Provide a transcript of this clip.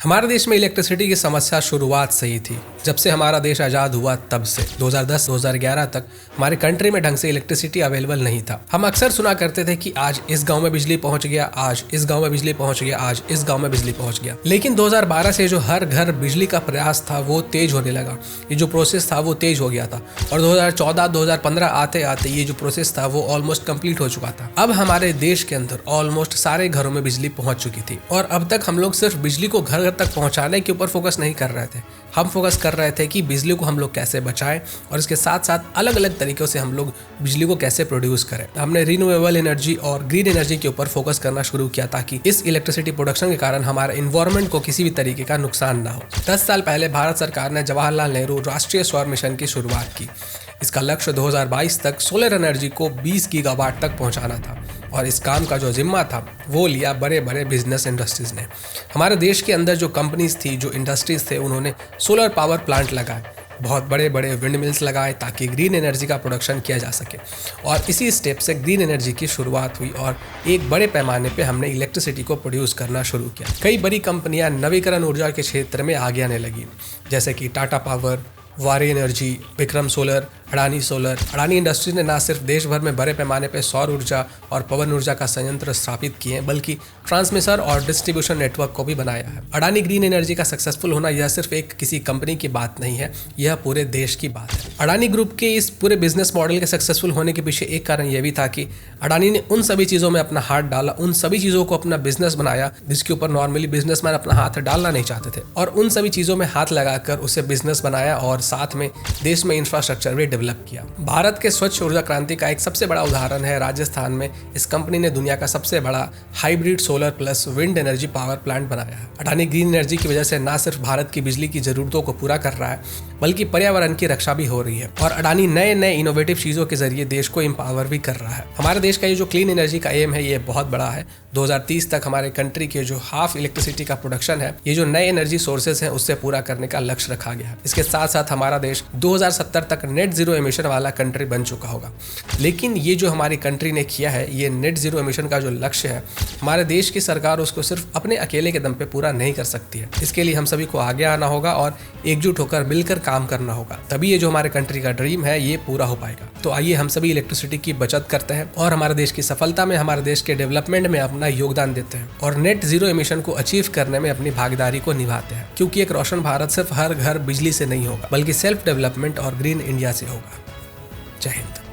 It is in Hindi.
हमारे देश में इलेक्ट्रिसिटी की समस्या शुरुआत से ही थी। जब से हमारा देश आज़ाद हुआ तब से 2010-2011 तक हमारे कंट्री में ढंग से इलेक्ट्रिसिटी अवेलेबल नहीं था। हम अक्सर सुना करते थे कि आज इस गांव में बिजली पहुंच गया, आज इस गांव में बिजली पहुंच गया, आज इस गांव में बिजली पहुंच गया। लेकिन 2012 से जो हर घर बिजली का प्रयास था वो तेज होने लगा, ये जो प्रोसेस था वो तेज हो गया था। और 2014-2015 आते आते ये जो प्रोसेस था वो ऑलमोस्ट कंप्लीट हो चुका था। अब हमारे देश के अंदर ऑलमोस्ट सारे घरों में बिजली पहुंच चुकी थी। और अब तक हम लोग सिर्फ बिजली को घर तक पहुंचाने के ऊपर फोकस नहीं कर रहे थे, हम फोकस कर रहे थे कि बिजली को हम लोग कैसे बचाएं और इसके साथ साथ अलग अलग तरीकों से हम लोग बिजली को कैसे प्रोड्यूस करें। हमने रिन्यूएबल एनर्जी और ग्रीन एनर्जी के ऊपर फोकस करना शुरू किया ताकि इस इलेक्ट्रिसिटी प्रोडक्शन के कारण हमारे इन्वायरमेंट को किसी भी तरीके का नुकसान ना हो। 10 साल पहले भारत सरकार ने जवाहरलाल नेहरू राष्ट्रीय सौर मिशन की शुरुआत की। इसका लक्ष्य 2022 तक सोलर एनर्जी को 20 गीगावाट तक पहुंचाना था और इस काम का जो जिम्मा था वो लिया बड़े बड़े बिजनेस इंडस्ट्रीज ने। हमारे देश के अंदर जो कंपनीज थी, जो इंडस्ट्रीज थे, उन्होंने सोलर पावर प्लांट लगाए, बहुत बड़े बड़े विंड मिल्स लगाए ताकि ग्रीन एनर्जी का प्रोडक्शन किया जा सके। और इसी स्टेप से ग्रीन एनर्जी की शुरुआत हुई और एक बड़े पैमाने पे हमने इलेक्ट्रिसिटी को प्रोड्यूस करना शुरू किया। कई बड़ी कंपनियां नवीकरण ऊर्जा के क्षेत्र में आगे आने लगी, जैसे कि टाटा पावर, वारी energy, Vikram solar, Adani solar. Adani industries ने न सिर्फ देश भर में बड़े पैमाने पर सौर ऊर्जा और पवन ऊर्जा का संयंत्र स्थापित किए हैं, बल्कि ट्रांसमिशन और डिस्ट्रीब्यूशन नेटवर्क को भी बनाया है। अडानी ग्रीन एनर्जी का सक्सेसफुल होना यह सिर्फ एक किसी कंपनी की बात नहीं है, यह पूरे देश की बात है। अडानी ग्रुप के इस पूरे बिजनेस मॉडल के सक्सेसफुल होने के पीछे एक कारण यह भी था कि अडानी ने उन सभी चीज़ों में अपना हाथ डाला, उन सभी चीज़ों को अपना बिजनेस बनाया जिसके ऊपर नॉर्मली बिजनेसमैन अपना हाथ डालना नहीं चाहते थे, और उन सभी चीज़ों में हाथ लगाकर उसे बिजनेस बनाया और साथ में देश में इंफ्रास्ट्रक्चर भी डेवलप किया। भारत के स्वच्छ ऊर्जा क्रांति का एक सबसे बड़ा उदाहरण है राजस्थान में इस कंपनी ने दुनिया का सबसे बड़ा hybrid solar plus wind energy power plant बनाया है। अडानी ग्रीन एनर्जी की वजह से न सिर्फ भारत की बिजली की जरूरतों को पूरा कर रहा है, बल्कि पर्यावरण की रक्षा भी हो रही है। और अडानी नए नए इनोवेटिव चीजों के जरिए देश को एम्पावर भी कर रहा है। हमारे देश का ये जो क्लीन एनर्जी का एम है ये बहुत बड़ा है। 2030 तक हमारे कंट्री के जो हाफ इलेक्ट्रिसिटी का प्रोडक्शन है, ये जो नए एनर्जी सोर्सेज हैं उससे पूरा करने का लक्ष्य रखा गया है। इसके साथ साथ हमारा देश 2070 तक नेट जीरो एमिशन वाला कंट्री बन चुका होगा। लेकिन ये जो हमारी कंट्री ने किया है, ये नेट जीरो एमिशन का जो लक्ष्य है, हमारे देश की सरकार उसको सिर्फ अपने अकेले के दम पे पूरा नहीं कर सकती है। इसके लिए हम सभी को आगे आना होगा और एकजुट होकर मिलकर काम करना होगा, तभी ये जो हमारे कंट्री का ड्रीम है ये पूरा हो पाएगा। तो आइए हम सभी इलेक्ट्रिसिटी की बचत करते हैं और हमारे देश की सफलता में, हमारे देश के डेवलपमेंट में अपना योगदान देते हैं और नेट जीरो एमिशन को अचीव करने में अपनी भागीदारी को निभाते हैं। क्योंकि एक रोशन भारत सिर्फ हर घर बिजली से नहीं होगा, बल्कि सेल्फ डेवलपमेंट और ग्रीन इंडिया से होगा। जय हिंद।